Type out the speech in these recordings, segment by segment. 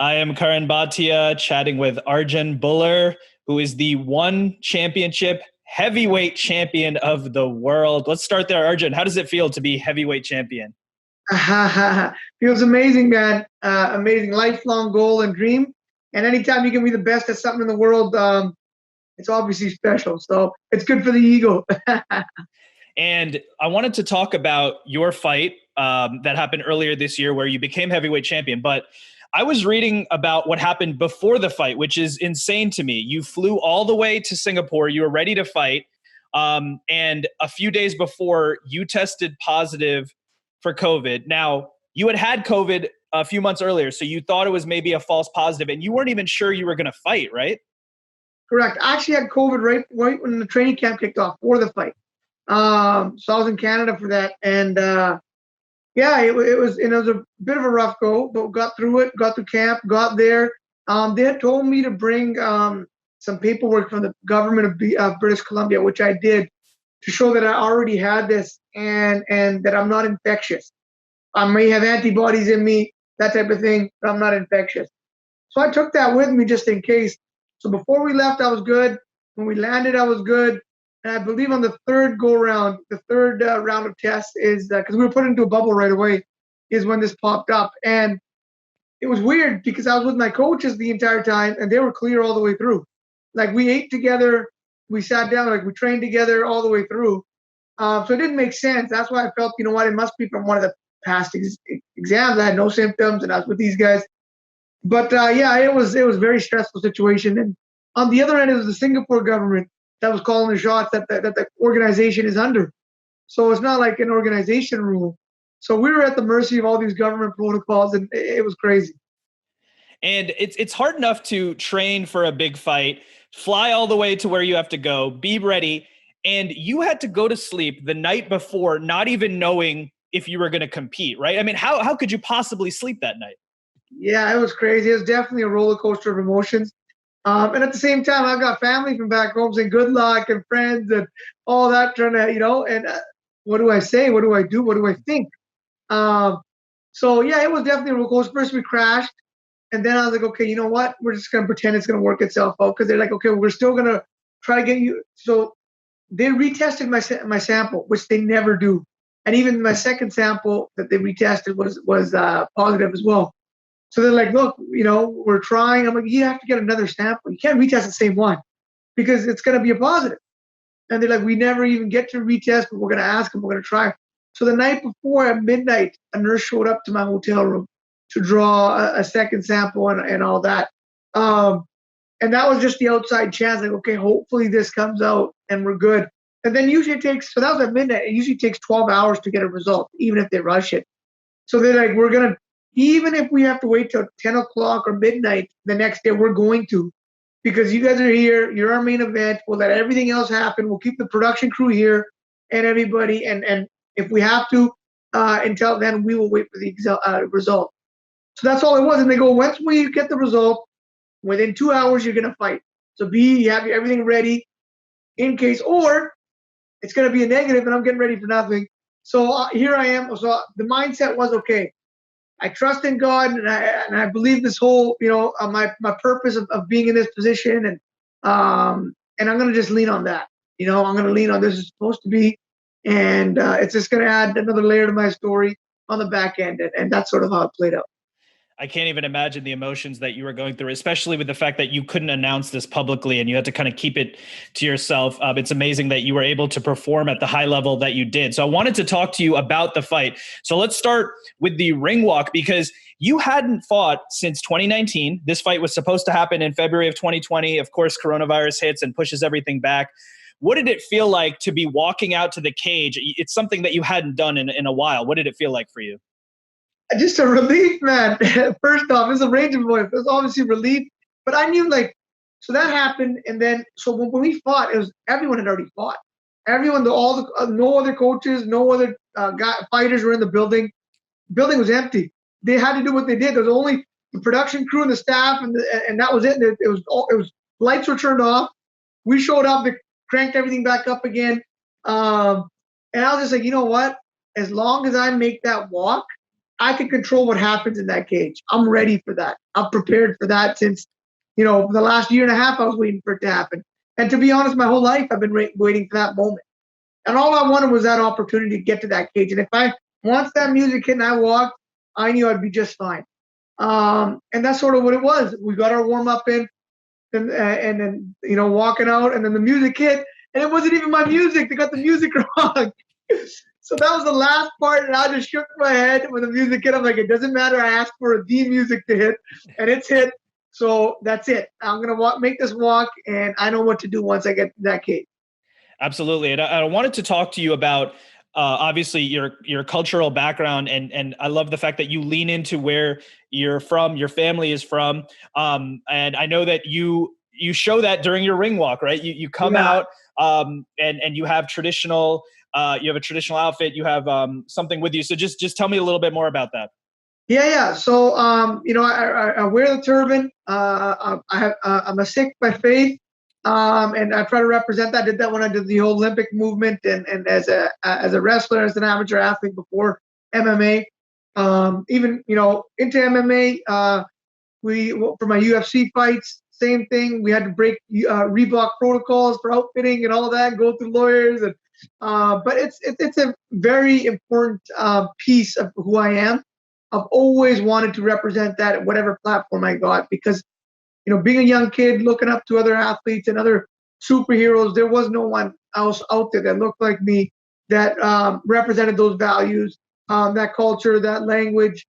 I am Curran Bhatia chatting with Arjan Bhullar, who is the one championship heavyweight champion of the world. Let's start there, Arjan. How does it feel to be heavyweight champion? Feels amazing, man. Amazing lifelong goal and dream. And anytime you can be the best at something in the world, it's obviously special. So it's good for the ego. And I wanted to talk about your fight that happened earlier this year where you became heavyweight champion. But I was reading about what happened before the fight, which is insane to me. You flew all the way to Singapore. You were ready to fight. And a few days before, you tested positive for COVID. Now, you had COVID a few months earlier, so you thought it was maybe a false positive, and you weren't even sure you were going to fight, right? Correct. I actually had COVID right when the training camp kicked off for the fight. So I was in Canada for that, and yeah, it was a bit of a rough go, but got through it. Got through camp, got there. They had told me to bring some paperwork from the government of British Columbia, which I did, to show that I already had this and that I'm not infectious. I may have antibodies in me, that type of thing, but I'm not infectious. So I took that with me just in case. So before we left, I was good. When we landed, I was good. And I believe on the third go-round, the third round of tests is because we were put into a bubble right away, is when this popped up. And it was weird because I was with my coaches the entire time, and they were clear all the way through. Like, we ate together, we sat down, like we trained together all the way through. So it didn't make sense. That's why I felt, you know what, it must be from one of the past exams. I had no symptoms, and I was with these guys. But yeah, it was a very stressful situation. And on the other end, it was the Singapore government that was calling the shots that the organization is under. So it's not like an organization rule. So we were at the mercy of all these government protocols, and it was crazy. And it's hard enough to train for a big fight, fly all the way to where you have to go, be ready, and you had to go to sleep the night before, not even knowing if you were going to compete, right? I mean, how could you possibly sleep that night? Yeah, it was crazy. It was definitely a roller coaster of emotions. And at the same time, I've got family from back home saying good luck and friends and all that, trying to, and what do I say? What do I do? What do I think? So yeah, it was definitely a roller coaster. First we crashed, and then I was like, okay, you know what? We're just going to pretend it's going to work itself out, because they're like, okay, we're still going to try to get you. So they retested my sample, which they never do. And even my second sample that they retested was positive as well. So they're like, look, we're trying. I'm like, you have to get another sample. You can't retest the same one because it's going to be a positive. And they're like, we never even get to retest, but we're going to ask them. We're going to try. So the night before at midnight, a nurse showed up to my hotel room to draw a second sample and all that. And that was just the outside chance. Like, okay, hopefully this comes out and we're good. And then usually so that was at midnight. It usually takes 12 hours to get a result, even if they rush it. So they're like, even if we have to wait till 10 o'clock or midnight the next day, we're going to, because you guys are here. You're our main event. We'll let everything else happen. We'll keep the production crew here and everybody. And if we have to, until then, we will wait for the result. So that's all it was. And they go, once we get the result, within 2 hours, you're going to fight. So you have everything ready in case, or it's going to be a negative and I'm getting ready for nothing. So here I am. So the mindset was, okay, I trust in God, and I believe this whole, my purpose of being in this position, and I'm going to just lean on that. I'm going to lean on this is supposed to be, and it's just going to add another layer to my story on the back end, and that's sort of how it played out. I can't even imagine the emotions that you were going through, especially with the fact that you couldn't announce this publicly and you had to kind of keep it to yourself. It's amazing that you were able to perform at the high level that you did. So I wanted to talk to you about the fight. So let's start with the ring walk, because you hadn't fought since 2019. This fight was supposed to happen in February of 2020. Of course, coronavirus hits and pushes everything back. What did it feel like to be walking out to the cage? It's something that you hadn't done in a while. What did it feel like for you? Just a relief, man. First off, it's a range of emotions. It's obviously relief, but I knew, so that happened, and then so when we fought, it was everyone had already fought. Everyone, no other coaches, no other fighters were in the building. The building was empty. They had to do what they did. There was only the production crew and the staff, and that was it. It was lights were turned off. We showed up, they cranked everything back up again, and I was just like, you know what? As long as I make that walk, I can control what happens in that cage. I'm ready for that. I'm prepared for that since, the last year and a half I was waiting for it to happen. And to be honest, my whole life I've been waiting for that moment. And all I wanted was that opportunity to get to that cage. And once that music hit and I walked, I knew I'd be just fine. And that's sort of what it was. We got our warm up in, and then walking out, and then the music hit, and it wasn't even my music. They got the music wrong. So that was the last part, and I just shook my head when the music hit. I'm like, it doesn't matter. I asked for the music to hit, and it's hit. So that's it. I'm gonna make this walk, and I know what to do once I get to that cage. Absolutely, and I wanted to talk to you about obviously your cultural background, and I love the fact that you lean into where you're from, your family is from, and I know that you show that during your ring walk, right? You come out and you have traditional. You have a traditional outfit. You have something with you. So just tell me a little bit more about that. Yeah. So I wear the turban. I'm a Sikh by faith, and I try to represent that. I did that when I did the whole Olympic movement, and as a wrestler, as an amateur athlete before MMA. Even into MMA, for my UFC fights, same thing. We had to break Reebok protocols for outfitting and all of that, go through lawyers, and but it's a very important piece of who I am. I've always wanted to represent that at whatever platform I got, because being a young kid looking up to other athletes and other superheroes, there was no one else out there that looked like me, that represented those values, that culture, that language.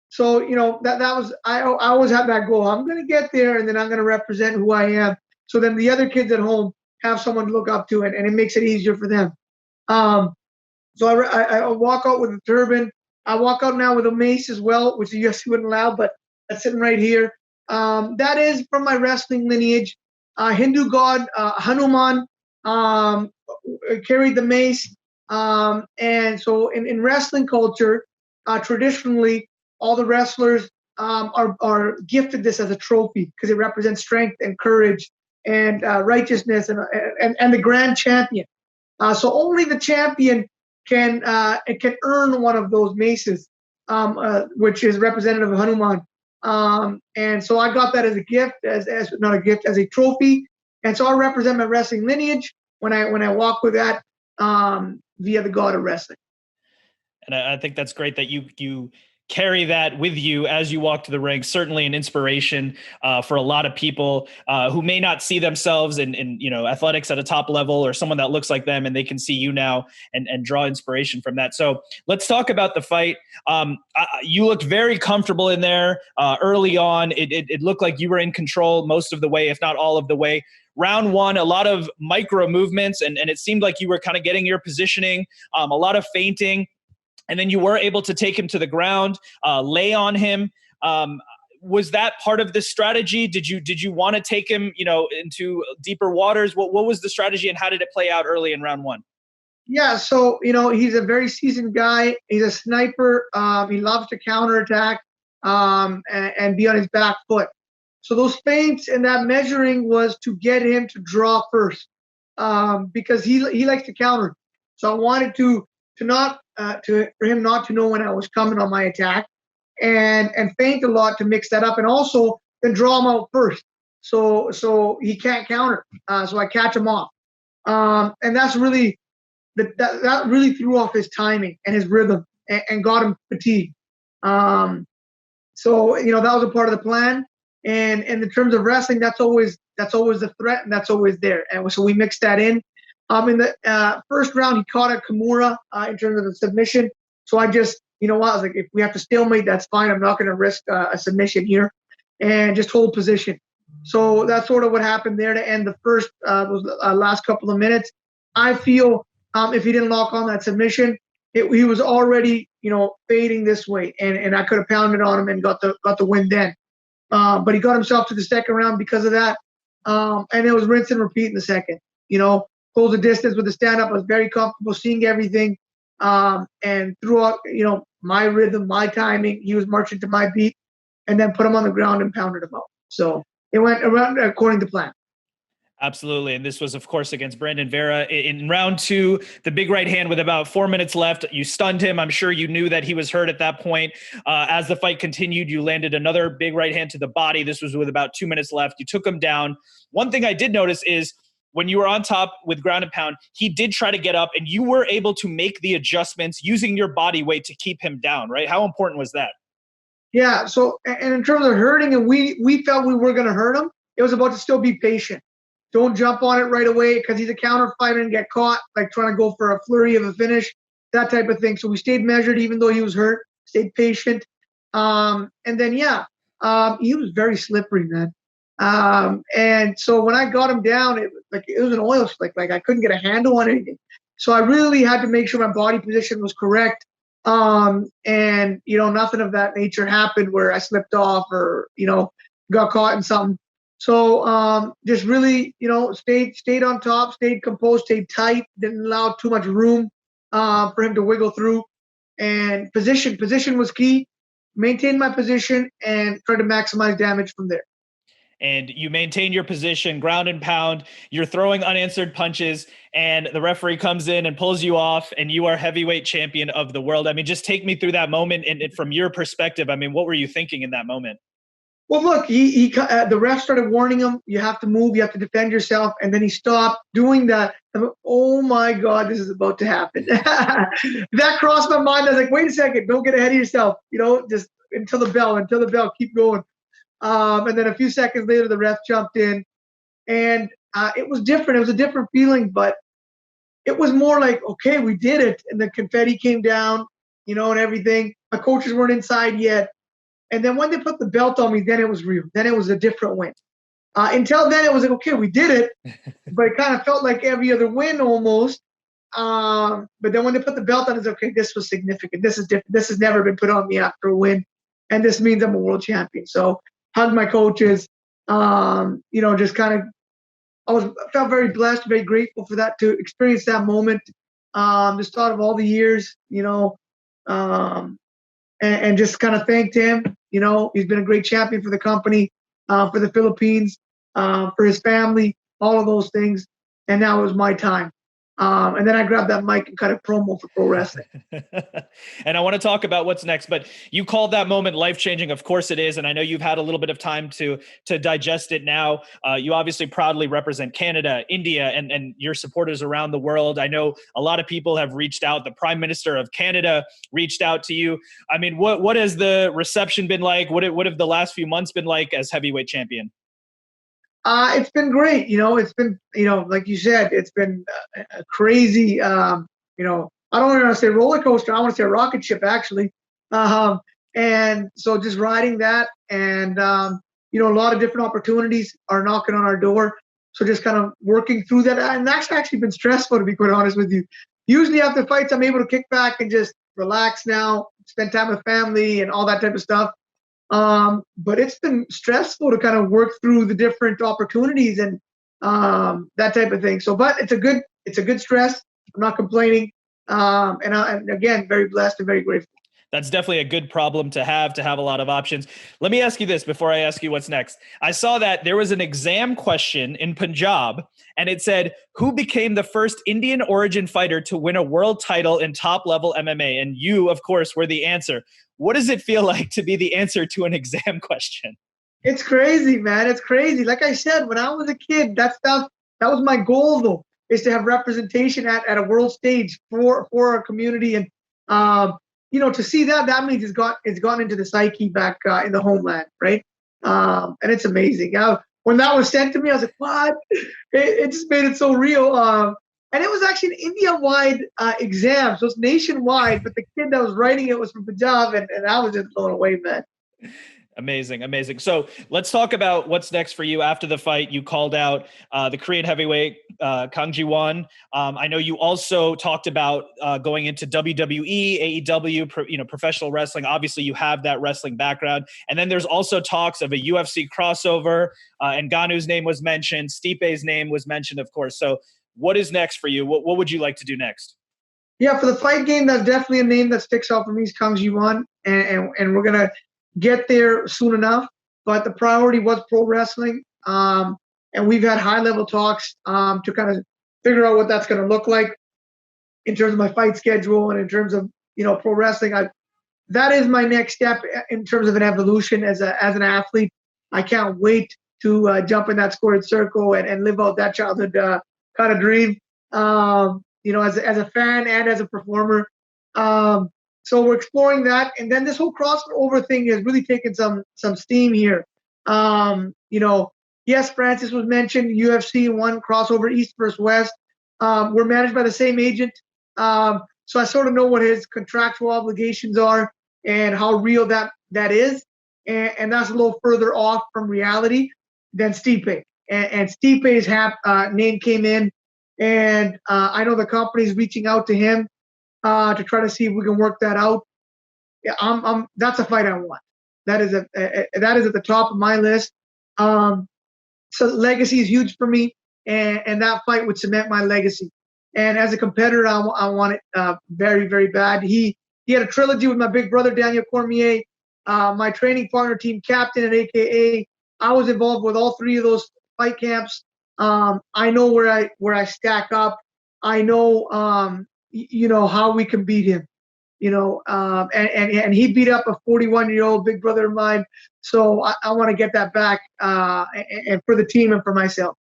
So that was I always had that goal. I'm going to get there, and then I'm going to represent who I am. So then the other kids at home have someone to look up to, and it makes it easier for them. So I walk out with a turban. I walk out now with a mace as well, which the UFC wouldn't allow, but that's sitting right here. That is from my wrestling lineage. Hindu god Hanuman carried the mace. And so in wrestling culture, traditionally, all the wrestlers are gifted this as a trophy because it represents strength and courage and righteousness and the grand champion. So only the champion can earn one of those maces, which is representative of Hanuman. And so I got that as a gift, as not a gift, as a trophy. And so I represent my wrestling lineage when I walk with that via the god of wrestling. And I think that's great that you carry that with you as you walk to the ring. Certainly an inspiration for a lot of people who may not see themselves in athletics at a top level, or someone that looks like them, and they can see you now and draw inspiration from that. So let's talk about the fight. You looked very comfortable in there early on. It looked like you were in control most of the way, if not all of the way. Round one, a lot of micro movements, and it seemed like you were kind of getting your positioning, a lot of feinting. And then you were able to take him to the ground, lay on him. Was that part of the strategy? Did you want to take him, into deeper waters? What was the strategy, and how did it play out early in round one? Yeah, so he's a very seasoned guy. He's a sniper. He loves to counterattack and be on his back foot. So those feints and that measuring was to get him to draw first, because he likes to counter. So I wanted for him not to know when I was coming on my attack, and feint a lot to mix that up, and also then draw him out first, so he can't counter. So I catch him off, and that's really that really threw off his timing and his rhythm and got him fatigued. So that was a part of the plan. And in terms of wrestling, that's always the threat, and that's always there. And so we mixed that in. In the first round, he caught a Kimura in terms of the submission. So I just, I was like, if we have to stalemate, that's fine. I'm not going to risk a submission here, and just hold position. So that's sort of what happened there to end the first those last couple of minutes. I feel if he didn't lock on that submission, he was already, fading this way, and I could have pounded on him and got the win then. But he got himself to the second round because of that, and it was rinse and repeat in the second. Close the distance with the stand-up. I was very comfortable seeing everything. And throughout, my rhythm, my timing, he was marching to my beat, and then put him on the ground and pounded him out. So it went around according to plan. Absolutely. And this was, of course, against Brandon Vera in round 2, the big right hand with about 4 minutes left. You stunned him. I'm sure you knew that he was hurt at that point. As the fight continued, you landed another big right hand to the body. This was with about 2 minutes left. You took him down. One thing I did notice is when you were on top with ground and pound, he did try to get up and you were able to make the adjustments using your body weight to keep him down, right? How important was that? Yeah. So, and in terms of hurting him, we felt we were going to hurt him. It was about to still be patient. Don't jump on it right away because he's a counter fighter and get caught, like trying to go for a flurry of a finish, that type of thing. So we stayed measured even though he was hurt, stayed patient. And then, he was very slippery, man. And so when I got him down, it was an oil slick. Like I couldn't get a handle on anything. So I really had to make sure my body position was correct. And, nothing of that nature happened where I slipped off or, got caught in something. So just really, stayed on top, stayed composed, stayed tight, didn't allow too much room for him to wiggle through. And position was key. Maintained my position and tried to maximize damage from there. And you maintain your position, ground and pound. You're throwing unanswered punches, and the referee comes in and pulls you off, and you are heavyweight champion of the world. I mean, just take me through that moment, and from your perspective, I mean, what were you thinking in that moment? Well, look, the ref started warning him, you have to move, you have to defend yourself, and then he stopped doing that. I'm like, oh my God, this is about to happen. That crossed my mind. I was like, wait a second, don't get ahead of yourself. Just until the bell, keep going. And then a few seconds later, the ref jumped in, and it was different. It was a different feeling, but it was more like, okay, we did it. And the confetti came down, and everything. My coaches weren't inside yet. And then when they put the belt on me, then it was real. Then it was a different win. Until then, it was like, okay, we did it. But it kind of felt like every other win almost. But then when they put the belt on, it's okay, this was significant. This is different. This has never been put on me after a win. And this means I'm a world champion. So hugged my coaches, just kind of, felt very blessed, very grateful for that, to experience that moment. Just thought of all the years, and just kind of thanked him. He's been a great champion for the company, for the Philippines, for his family, all of those things. And now it was my time. And then I grabbed that mic and cut a promo for pro wrestling. And I want to talk about what's next, but you called that moment life-changing. Of course it is. And I know you've had a little bit of time to digest it now. You obviously proudly represent Canada, India, and your supporters around the world. I know a lot of people have reached out. The Prime Minister of Canada reached out to you. I mean, what has the reception been like? What have the last few months been like as heavyweight champion? It's been great. It's been, like you said, it's been a crazy, I don't want to say roller coaster. I want to say rocket ship, actually. And so just riding that and, a lot of different opportunities are knocking on our door. So just kind of working through that. And that's actually been stressful, to be quite honest with you. Usually after fights, I'm able to kick back and just relax now, spend time with family and all that type of stuff. But it's been stressful to kind of work through the different opportunities and that type of thing. So, but it's a good stress. I'm not complaining. And again, very blessed and very grateful. That's definitely a good problem to have a lot of options. Let me ask you this before I ask you what's next. I saw that there was an exam question in Punjab, and it said, who became the first Indian origin fighter to win a world title in top-level MMA? And you, of course, were the answer. What does it feel like to be the answer to an exam question? It's crazy, man. It's crazy. Like I said, when I was a kid, that was my goal, though, is to have representation at a world stage for our community. And, to see that means it's gone into the psyche back in the homeland, right? And it's amazing. When that was sent to me, I was like, what? It just made it so real. And it was actually an India-wide exam, so it's nationwide, but the kid that was writing it was from Punjab, and I was just blown away, man. Amazing, amazing. So let's talk about what's next for you after the fight. You called out the Korean heavyweight Kang Ji-won. I know you also talked about going into WWE, AEW, professional wrestling. Obviously, you have that wrestling background. And then there's also talks of a UFC crossover. And Ngannou's name was mentioned. Stipe's name was mentioned, of course. So what is next for you? What would you like to do next? Yeah, for the fight game, that's definitely a name that sticks out for me is Kang Ji-won. And we're going to get there soon enough, but the priority was pro wrestling. And and we've had high-level talks to kind of figure out what that's going to look like in terms of my fight schedule and in terms of pro wrestling. That is my next step in terms of an evolution as an athlete. I can't wait to jump in that squared circle and live out that childhood kind of dream. As a fan and as a performer. So we're exploring that, and then this whole crossover thing is really taking some steam here. Yes, Francis was mentioned. UFC one crossover, East versus West. We're managed by the same agent, so I sort of know what his contractual obligations are and how real that is, and that's a little further off from reality than Stipe. And Stipe's name came in, and I know the company's reaching out to him to try to see if we can work that out. Yeah, that's a fight I want. That is at the top of my list. So legacy is huge for me, and that fight would cement my legacy. And as a competitor, I want it very, very bad. He had a trilogy with my big brother Daniel Cormier, my training partner, team captain at AKA. I was involved with all three of those fight camps. I know where I stack up. I know how we can beat him. And he beat up a 41-year-old big brother of mine. So I want to get that back, and for the team and for myself.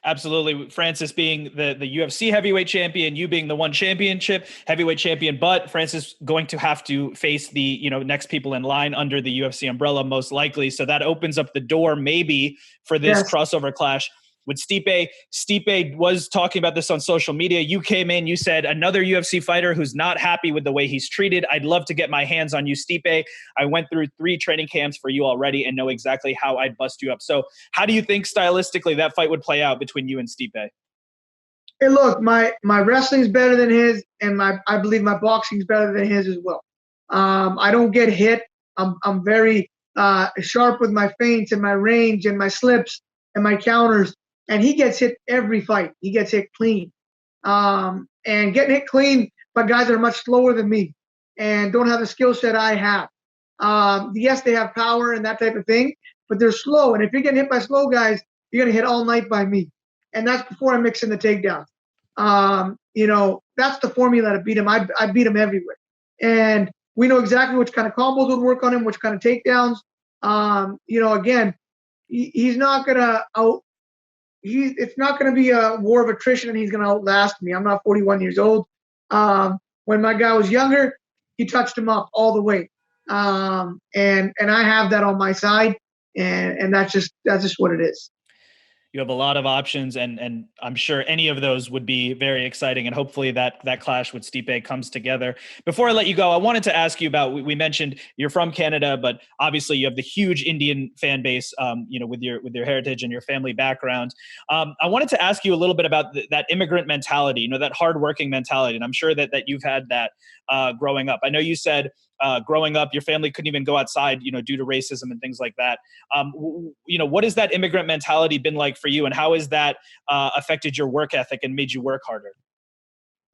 Absolutely. Francis being the UFC heavyweight champion, you being the one championship heavyweight champion, but Francis going to have to face the, next people in line under the UFC umbrella, most likely. So that opens up the door maybe for this crossover clash with Stipe. Stipe was talking about this on social media. You came in, you said, another UFC fighter who's not happy with the way he's treated. I'd love to get my hands on you, Stipe. I went through 3 training camps for you already and know exactly how I'd bust you up. So how do you think stylistically that fight would play out between you and Stipe? Hey, look, my wrestling's better than his, and I believe my boxing's better than his as well. I don't get hit. I'm very sharp with my feints and my range and my slips and my counters. And he gets hit every fight. He gets hit clean. And getting hit clean by guys that are much slower than me and don't have the skill set I have. Yes, they have power and that type of thing, but they're slow. And if you're getting hit by slow guys, you're going to hit all night by me. And that's before I mix in the takedowns. That's the formula to beat him. I beat him everywhere. And we know exactly which kind of combos would work on him, which kind of takedowns. Again, he's not going to it's not going to be a war of attrition and he's going to outlast me. I'm not 41 years old. When my guy was younger, he touched him up all the way. And I have that on my side, and that's just what it is. You have a lot of options, and I'm sure any of those would be very exciting, and hopefully that clash with Stipe comes together. Before I let you go, I wanted to ask you about, we mentioned you're from Canada, but obviously you have the huge Indian fan base, with your heritage and your family background. I wanted to ask you a little bit about that immigrant mentality, that hardworking mentality, and I'm sure that you've had that growing up. I know you said growing up, your family couldn't even go outside, due to racism and things like that. What has that immigrant mentality been like for you, and how has that affected your work ethic and made you work harder?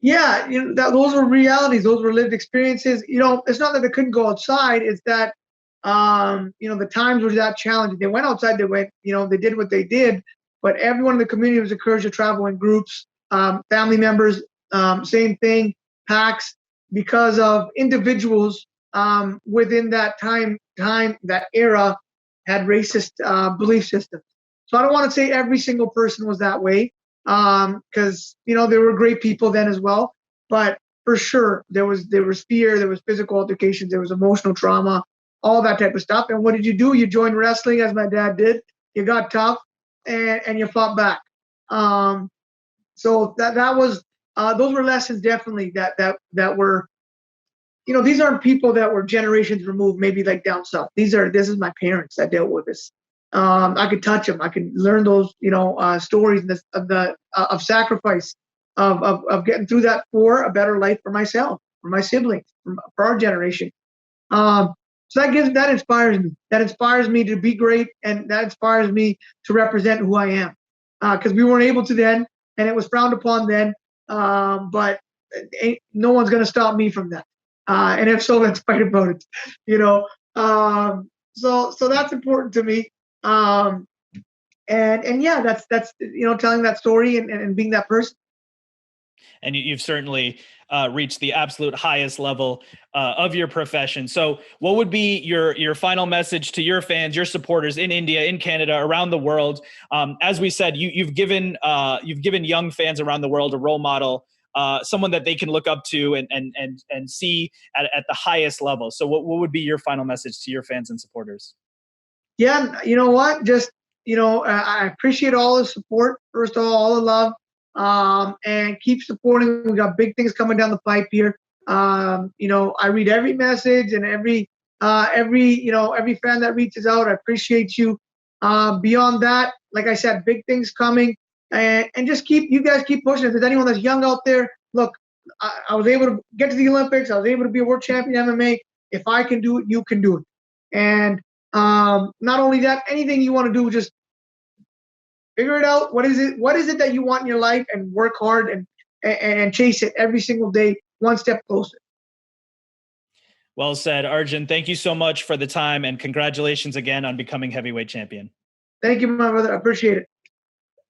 Yeah, those were realities. Those were lived experiences. It's not that they couldn't go outside. It's that, the times were that challenging. They went outside. They went, they did what they did. But everyone in the community was encouraged to travel in groups. Family members, same thing, packs, because of individuals within that time, that era, had racist belief systems. So I don't want to say every single person was that way, because there were great people then as well. But for sure, there was fear, there was physical altercations, there was emotional trauma, all that type of stuff. And what did you do? You joined wrestling, as my dad did. You got tough, and you fought back. So that was those were lessons definitely that were. These aren't people that were generations removed, maybe like down south. This is my parents that dealt with this. I could touch them. I could learn those, stories of sacrifice, of getting through that for a better life for myself, for my siblings, for our generation. So that inspires me. That inspires me to be great, and that inspires me to represent who I am. Because we weren't able to then, and it was frowned upon then. But no one's going to stop me from that. And if so, let's fight about it. So that's important to me. And yeah, that's telling that story and being that person. And you've certainly reached the absolute highest level of your profession. So what would be your final message to your fans, your supporters in India, in Canada, around the world? As we said, you've given young fans around the world a role model, someone that they can look up to and see at the highest level. So what would be your final message to your fans and supporters? Yeah, you know what? Just I appreciate all the support. First of all the love, and keep supporting. We got big things coming down the pipe here. I read every message and every fan that reaches out. I appreciate you. Beyond that, like I said, big things coming, and just you guys keep pushing. If there's anyone that's young out there, look, I was able to get to the Olympics. I was able to be a world champion MMA. If I can do it, you can do it. And not only that, anything you want to do, just figure it out. What is it that you want in your life, and work hard and chase it every single day, one step closer. Well said, Arjan. Thank you so much for the time, and congratulations again on becoming heavyweight champion. Thank you, my brother. I appreciate it.